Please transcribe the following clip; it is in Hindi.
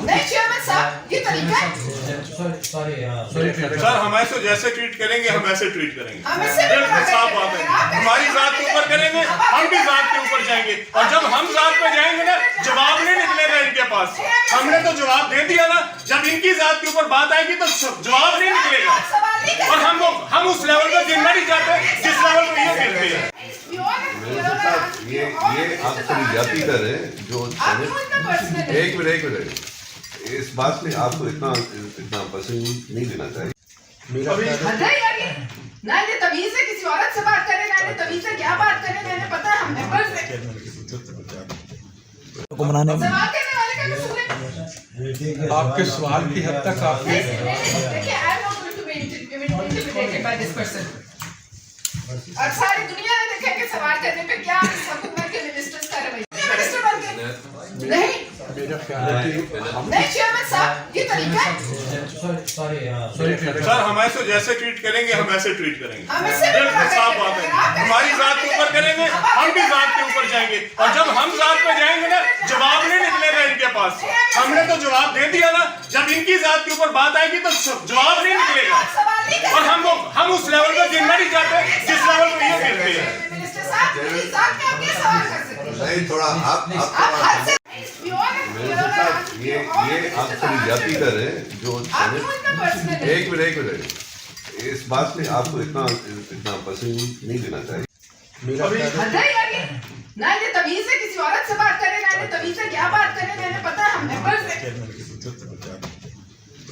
नहीं चेयरमैन साहब, ये तरीका है। सर हमारे से जैसे ट्रीट करेंगे हम वैसे ट्रीट करेंगे। हम इससे भी बिल्कुल साफ बात है। हमारी जात के ऊपर करेंगे, हम भी जात के ऊपर जाएंगे, और जब हम जात पे जाएंगे ना, जवाब नहीं निकलेगा इनके पास। हमने तो जवाब दे दिया ना, जब इनकी जात के ऊपर बात आएगी तो जवाब नहीं निकलेगा, और हम उस लेवल पे गिरना नहीं चाहते जिस लेवल पे ये गिरते हैं। ये आप थोड़ी जाति कर रहे हैं जो एक मिनट इस बात में आपको इतना पसंद नहीं देना चाहिए। ना ये तमीज से किसी औरत से बात करें, ना ये तमीज से क्या बात करें, मैंने पता है हम मेंबर्स हैं। सवाल करने वाले का कसूर है। आपके सवाल की हद तक आप देखिए, I am not going to be intimidated by this person. और सारी दुनिया ने देखा कि सवाल करने पे क्या इस हुकूमत के मिनिस्टर्स कर रहे हैं। मिनिस्टर बन गए। नहीं मेरा ख्याल है कि नहीं चेयरमैन साहब, ये तरीका है। सर हमारे से जैसे ट्रीट करेंगे हम वैसे ट्रीट करेंगे। हम इससे भी बिल्कुल साफ बात है। हमारी जात के ऊपर करेंगे, हम भी जात के ऊपर जाएंगे, और जब हम जात पे जाएंगे ना, जवाब नहीं निकलेगा इनके पास। हमने तो जवाब दे दिया ना, जब इनकी जात के ऊपर बात आएगी तो जवाब नहीं निकलेगा, और हम उस लेवल पे गिरना नहीं चाहते जिस लेवल पे ये गिरते हैं। मिनिस्टर साहब, मेरी जात में आप क्या सवाल कर सकते हैं? नहीं थोड़ा आप आप हद से ये आप थोड़ी जाति कर रहे हैं जो एक मिनट इस बात में आपको इतना पसंद नहीं देना चाहिए। मेरा ख्याल है ना ये तमीज से किसी औरत से बात करें, ना ये तमीज से क्या बात करें, मैंने पता है हम मेंबर्स हैं।